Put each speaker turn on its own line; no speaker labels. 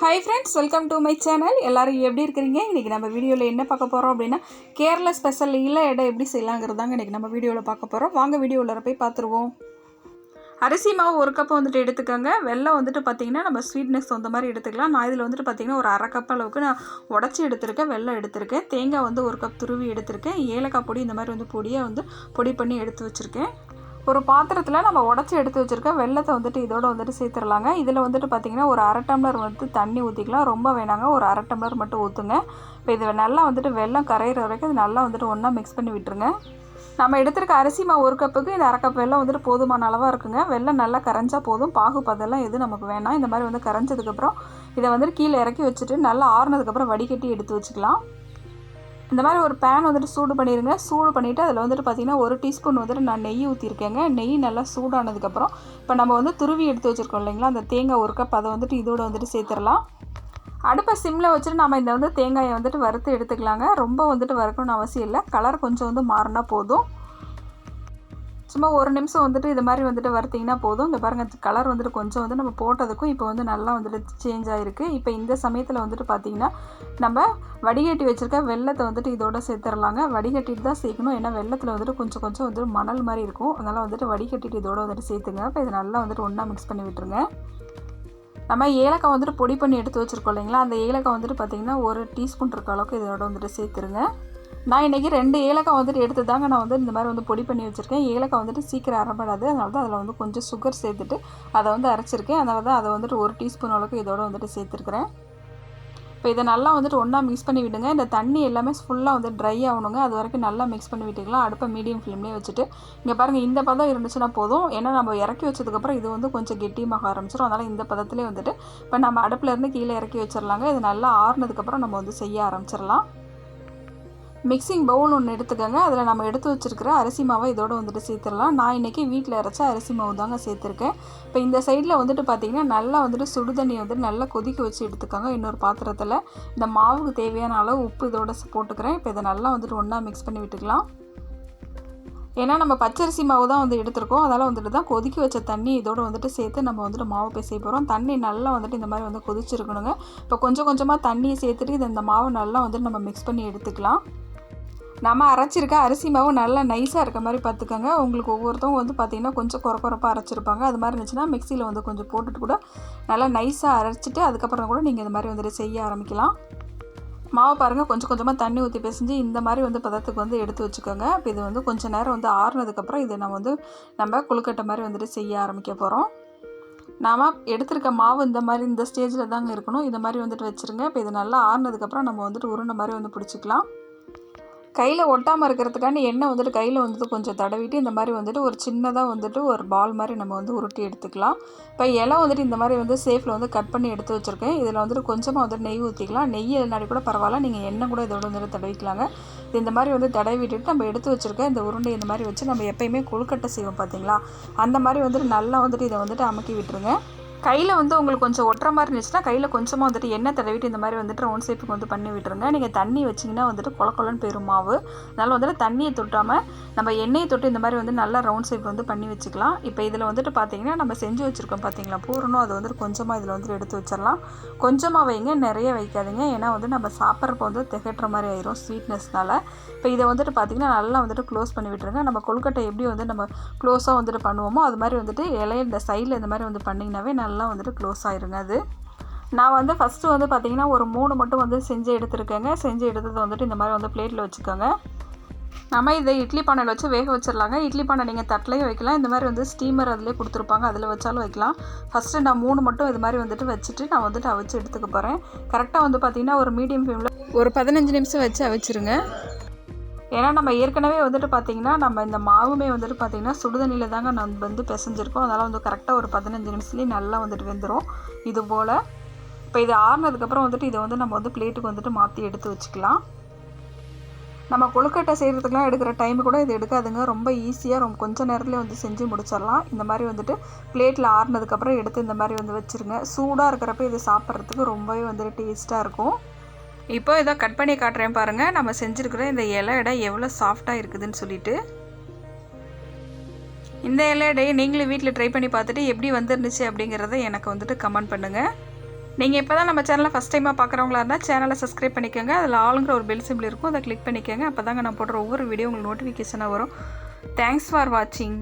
Hi friends, welcome to my channel. எல்லோரும் எப்படி இருக்கிறீங்க? இன்றைக்கி நம்ம வீடியோவில் என்ன பார்க்க போகிறோம் அப்படின்னா, கேரளா ஸ்பெஷல் இல்லை இடம் எப்படி செய்யலாங்கிறதாங்க இன்றைக்கி நம்ம வீடியோவில் பார்க்க போகிறோம். வாங்க வீடியோவில் போய் பார்த்துருவோம். அரிசி மாவு ஒரு கப்பு வந்துட்டு எடுத்துக்கோங்க. வெல்லம் வந்துட்டு பார்த்திங்கன்னா நம்ம ஸ்வீட்னஸ் அந்த மாதிரி எடுத்துக்கலாம். நான் இதில் வந்துட்டு பார்த்திங்கன்னா ஒரு அரை கப் அளவுக்கு நான் உடச்சி எடுத்திருக்கேன், வெல்லம் எடுத்திருக்கேன். தேங்காய் வந்து ஒரு கப் துருவி எடுத்திருக்கேன். ஏலக்காய் பொடி இந்த மாதிரி வந்து பொடியாக வந்து பொடி பண்ணி எடுத்து வச்சுருக்கேன். ஒரு பாத்திரத்தில் நம்ம உடச்சி எடுத்து வச்சுருக்க வெல்லத்தை வந்துட்டு இதோடு வந்துட்டு சேர்த்துடலாங்க. இதில் வந்துட்டு பார்த்திங்கன்னா ஒரு அரை டம்ளர் வந்து தண்ணி ஊற்றிக்கலாம். ரொம்ப வேணாங்க, ஒரு அரை டம்ளர் மட்டும் ஊற்றுங்க. இப்போ இது நல்லா வந்துட்டு வெல்லம் கரையிற வரைக்கும் இது நல்லா வந்துட்டு ஒன்றா மிக்ஸ் பண்ணி விட்டுருங்க. நம்ம எடுத்துருக்க அரிசி மாவு ஒரு கப்புக்கு இந்த அரை கப் வெல்லம் வந்துட்டு போதுமான அளவாக இருக்குங்க. வெல்லம் நல்லா கரைஞ்சா போதும், பாகு பதெல்லாம் எதுவும் நமக்கு வேணாம். இந்த மாதிரி வந்து கரைஞ்சதுக்கப்புறம் இதை வந்துட்டு கீழே இறக்கி வச்சுட்டு நல்லா ஆறுனதுக்கப்புறம் வடிகட்டி எடுத்து வச்சுக்கலாம். இந்த மாதிரி ஒரு பேன் வந்துட்டு சூடு பண்ணிடுங்க. சூடு பண்ணிவிட்டு அதில் வந்துட்டு பார்த்திங்கன்னா ஒரு டீஸ்பூன் வந்துட்டு நான் நெய் ஊற்றிருக்கேங்க. நெய் நல்லா சூடானதுக்கப்புறம் இப்போ நம்ம வந்து துருவி எடுத்து வச்சுருக்கோம் இல்லைங்களா, அந்த தேங்காய் ஒரு கப் அதை வந்துட்டு இதோடு வந்துட்டு சேர்த்துடலாம். அடுப்பை சிம்மில் வச்சுட்டு நம்ம இந்த வந்து தேங்காயை வந்துட்டு வறுத்து எடுத்துக்கலாங்க. ரொம்ப வந்துட்டு வறுக்கணும்னு அவசியம் இல்லை, கலர் கொஞ்சம் வந்து மாறினா போதும். சும்மா ஒரு நிமிஷம் வந்துட்டு இது மாதிரி வந்துட்டு வறுத்திங்கன்னா போதும். இந்த பாருங்கள், கலர் வந்துட்டு கொஞ்சம் வந்து நம்ம போட்டதுக்கும் இப்போ வந்து நல்லா வந்துட்டு சேஞ்ச் ஆகிருக்கு. இப்போ இந்த சமயத்தில் வந்துட்டு பார்த்திங்கன்னா நம்ம வடிகட்டி வச்சுருக்க வெல்லத்தை வந்துட்டு இதோட சேர்த்துடலாங்க. வடிகட்டிட்டு தான் சேர்க்கணும், ஏன்னா வெல்லத்தில் வந்துட்டு கொஞ்சம் கொஞ்சம் வந்து மணல் மாதிரி இருக்கும். அதனால் வந்துட்டு வடிகட்டிட்டு இதோட வந்துட்டு சேர்த்துங்க. இப்போ இது நல்லா வந்துட்டு ஒன்றா மிக்ஸ் பண்ணி விட்டுருங்க. நம்ம ஏலக்காய் வந்துட்டு பொடி பண்ணி எடுத்து வச்சுருக்கோம் இல்லைங்களா, அந்த ஏலக்காய் வந்துட்டு பார்த்திங்கன்னா ஒரு டீஸ்பூன் இருக்க அளவுக்கு இதோட வந்துட்டு சேர்த்துருங்க. நான் இன்றைக்கி 2 ஏலக்காய் வந்துட்டு எடுத்து தாங்க நான் வந்து இந்த மாதிரி வந்து பொடி பண்ணி வச்சுருக்கேன். ஏலக்காய் வந்துட்டு சீக்கிரம் அரைப்படாது, அதனால தான் அதில் வந்து கொஞ்சம் சுகர் சேர்த்துட்டு அதை வந்து அரைச்சிருக்கேன். அதனால தான் அதை வந்துட்டு ஒரு டீஸ்பூன் அளவுக்கு இதோட வந்துட்டு சேர்த்துருக்குறேன். இப்போ இதை நல்லா வந்துட்டு ஒன்றா மிக்ஸ் பண்ணி விடுங்க. இந்த தண்ணி எல்லாமே ஃபுல்லாக வந்து ட்ரை ஆகணுங்க. அது வரைக்கும் நல்லா மிக்ஸ் பண்ணி விட்டுக்கலாம். அடுப்பை மீடியம் ஃப்ளேம்லேயே வச்சுட்டு இங்கே பாருங்கள், இந்த பதம் இருந்துச்சுன்னா போதும். ஏன்னா நம்ம இறக்கி வச்சதுக்கப்புறம் இது வந்து கொஞ்சம் கெட்டியமாக ஆரம்பிச்சிடும். அதனால் இந்த பதத்துலேயே வந்துட்டு இப்போ நம்ம அடுப்புலேருந்து கீழே இறக்கி வச்சிடலாங்க. இது நல்லா ஆறுனதுக்கப்புறம் நம்ம வந்து செய்ய ஆரம்பிச்சிடலாம். மிக்சிங் பவுல் ஒன்று எடுத்துக்கோங்க. அதில் நம்ம எடுத்து வச்சுருக்கிற அரிசி மாவை இதோடு வந்துட்டு சேர்த்துடலாம். நான் இன்றைக்கி வீட்டில் அரைச்ச அரிசி மாவு தாங்க சேர்த்துருக்கேன். இப்போ இந்த சைடில் வந்துட்டு பார்த்திங்கன்னா நல்லா வந்துட்டு சுடுதண்ணி வந்துட்டு நல்லா கொதிக்க வச்சு எடுத்துக்கோங்க. இன்னொரு பாத்திரத்தில் இந்த மாவுக்கு தேவையான அளவு உப்பு இதோட போட்டுக்கிறேன். இப்போ இதை நல்லா வந்துட்டு ஒன்றா மிக்ஸ் பண்ணி விட்டுக்கலாம். ஏன்னா நம்ம பச்சரிசி மாவு தான் வந்து எடுத்துருக்கோம், அதனால் வந்துட்டு தான் கொதிக்க வச்ச தண்ணி இதோடு வந்துட்டு சேர்த்து நம்ம வந்துட்டு மாவு பிசைய போகிறோம். தண்ணி நல்லா வந்துட்டு இந்த மாதிரி வந்து கொதிச்சிருக்கணுங்க. இப்போ கொஞ்சம் கொஞ்சமாக தண்ணியை சேர்த்துட்டு இந்த மாவு நல்லா வந்துட்டு நம்ம மிக்ஸ் பண்ணி எடுத்துக்கலாம். நம்ம அரைச்சிருக்க அரிசி மாவு நல்லா நைஸாக இருக்க மாதிரி பார்த்துக்கோங்க. உங்களுக்கு ஒவ்வொருத்தவங்க வந்து பார்த்திங்கன்னா கொஞ்சம் குறப்பாக அரைச்சிருப்பாங்க. அது மாதிரி இருந்துச்சுன்னா மிக்சியில் வந்து கொஞ்சம் போட்டுட்டு கூட நல்லா நைஸாக அரைச்சிட்டு அதுக்கப்புறம் கூட நீங்கள் இந்த மாதிரி வந்துட்டு செய்ய ஆரம்பிக்கலாம். மாவு பாருங்கள், கொஞ்சம் கொஞ்சமாக தண்ணி ஊற்றி பிசைஞ்சு இந்த மாதிரி வந்து பதத்துக்கு வந்து எடுத்து வச்சுக்கோங்க. இப்போ இது வந்து கொஞ்சம் நேரம் வந்து ஆறுனதுக்கப்புறம் இதை நம்ம கொழுக்கட்டை மாதிரி வந்துட்டு செய்ய ஆரம்பிக்க போகிறோம். நாம் எடுத்துருக்க மாவு இந்த மாதிரி இந்த ஸ்டேஜில் தாங்க இருக்கணும். இந்த மாதிரி வந்துட்டு வச்சுருங்க. இப்போ இது நல்லா ஆறுனதுக்கப்புறம் நம்ம வந்துட்டு உருண்டை மாதிரி வந்து பிடிச்சிக்கலாம். கையில் ஒட்டாமல் இருக்கிறதுக்காண்டி எண்ணெய் வந்துட்டு கையில் வந்துட்டு கொஞ்சம் தடவிட்டு இந்த மாதிரி வந்துட்டு ஒரு சின்னதாக வந்துட்டு ஒரு பால் மாதிரி நம்ம வந்து உருட்டி எடுத்துக்கலாம். இப்போ இலை வந்துட்டு இந்த மாதிரி வந்து சேஃபில் வந்து கட் பண்ணி எடுத்து வச்சுருக்கேன். இதில் வந்துட்டு கொஞ்சமாக வந்துட்டு நெய் ஊற்றிக்கலாம். நெய் இல்லைனாடி கூட பரவாயில்ல, நீங்கள் எண்ணெய் கூட இதோட வந்துட்டு தடவிக்கலாங்க. இந்த மாதிரி வந்து தடவி விட்டுட்டு நம்ம எடுத்து வச்சுருக்க இந்த உருண்டை இந்த மாதிரி வச்சு நம்ம எப்போயுமே கொழுக்கட்டை செய்வோம் பார்த்தீங்களா, அந்த மாதிரி வந்துட்டு நல்லா வந்துட்டு இதை வந்துட்டு அமுக்கி விட்டுருங்க. கையில் வந்து உங்களுக்கு கொஞ்சம் ஒட்டுற மாதிரி இருந்துச்சுன்னா கையில் கொஞ்சமாக வந்துட்டு எண்ணெய் தடவிட்டு இந்த மாதிரி வந்துட்டு ரவுண்ட் ஷேப்புக்கு வந்து பண்ணி விட்டுருங்க. நீங்கள் தண்ணி வச்சிங்கன்னா வந்துட்டு கொலன்னு போயிடும் மாவு. அதனால் வந்துட்டு தண்ணியை தொட்டாமல் நம்ம எண்ணெயை தொட்டு இந்த மாதிரி வந்து நல்லா ரவுண்ட் ஷேப் வந்து பண்ணி வச்சுக்கலாம். இப்போ இதில் வந்துட்டு பார்த்திங்கன்னா நம்ம செஞ்சு வச்சுருக்கோம் பார்த்தீங்களா பூரணம், அது வந்துட்டு கொஞ்சமாக இதில் வந்துட்டு எடுத்து வச்சிடலாம். கொஞ்சமாக வைங்க, நிறைய வைக்காதீங்க, ஏன்னா வந்து நம்ம சாப்பிட்றப்ப வந்து திகட்டுற மாதிரி ஆயிரும் ஸ்வீட்னஸ்னால். இப்போ இதை வந்துட்டு பார்த்திங்கன்னா நல்லா வந்துட்டு க்ளோஸ் பண்ணி விட்டுருங்க. நம்ம கொழுக்கட்டை எப்படி வந்து நம்ம க்ளோஸாக வந்துட்டு பண்ணுவோமோ அது மாதிரி வந்துட்டு இலைய இந்த சைடில் இந்த மாதிரி வந்து பண்ணிங்கனாவே நல்லா வந்துட்டு க்ளோஸ் ஆயிருங்க. அது நான் வந்து ஃபஸ்ட்டு வந்து பார்த்திங்கன்னா ஒரு 3 மட்டும் வந்து செஞ்சு எடுத்துருக்கேங்க. செஞ்சு எடுத்தது வந்துட்டு இந்த மாதிரி வந்து பிளேட்டில் வச்சுக்கோங்க. நம்ம இதை இட்லி பானையில் வச்சு வேக வச்சிடலாங்க. இட்லி பானை நீங்கள் தட்டிலையும் வைக்கலாம், இந்த மாதிரி வந்து ஸ்டீமர் அதிலே கொடுத்துருப்பாங்க, அதில் வச்சாலும் வைக்கலாம். ஃபஸ்ட்டு நான் 3 மட்டும் இது மாதிரி வந்துட்டு வச்சுட்டு நான் வந்துட்டு அவிச்சு எடுத்துக்க போகிறேன். கரெக்டாக வந்து பார்த்திங்கன்னா ஒரு மீடியம் ஃப்ளேமில் ஒரு 15 நிமிஷம் வச்சு அவிச்சிருங்க. ஏன்னா நம்ம ஏற்கனவே வந்துட்டு பார்த்திங்கன்னா நம்ம இந்த மாவுமே வந்துட்டு பார்த்திங்கன்னா சுடுதண்ணியில் தாங்க நம்ம வந்து பிசைஞ்சிருக்கோம். அதனால் வந்து கரெக்டாக ஒரு 15 நிமிஷத்துலேயே நல்லா வந்துட்டு வெந்துடும் இது போல். இப்போ இது ஆறுனதுக்கப்புறம் வந்துட்டு இதை வந்து நம்ம வந்து பிளேட்டுக்கு வந்துட்டு மாற்றி எடுத்து வச்சுக்கலாம். நம்ம கொழுக்கட்டை செய்கிறதுக்குலாம் எடுக்கிற டைம் கூட இது எடுக்காதுங்க. ரொம்ப ஈஸியாக கொஞ்சம் நேரத்துலேயே வந்து செஞ்சு முடிச்சிடலாம். இந்த மாதிரி வந்துட்டு பிளேட்டில் ஆறுனதுக்கப்புறம் எடுத்து இந்த மாதிரி வந்து வச்சுருங்க. சூடாக இருக்கிறப்ப இது சாப்பிட்றதுக்கு ரொம்பவே வந்துட்டு டேஸ்ட்டாக இருக்கும். இப்போ இதை கட் பண்ணி காட்டுறேன் பாருங்கள், நம்ம செஞ்சுருக்கிற இந்த இலை எவ்வளோ சாஃப்டாக இருக்குதுன்னு சொல்லிட்டு. இந்த இலை நீங்களும் வீட்டில் ட்ரை பண்ணி பார்த்துட்டு எப்படி வந்துருந்துச்சு அப்படிங்கிறத எனக்கு வந்துட்டு கமெண்ட் பண்ணுங்கள். நீங்கள் இப்போ தான் நம்ம சேனலை ஃபஸ்ட் டைமாக பார்க்குறவங்களா இருந்தால் சேனலை சப்ஸ்கிரைப் பண்ணிக்கோங்க. அதில் ஆளுங்கிற ஒரு பெல் சிம்பிள் இருக்கும், அதை கிளிக் பண்ணிக்கோங்க. அப்போ தாங்க நான் போடுற ஒவ்வொரு வீடியோ உங்களுக்கு நோட்டிஃபிகேஷனாக வரும். தேங்க்ஸ் ஃபார் வாட்சிங்.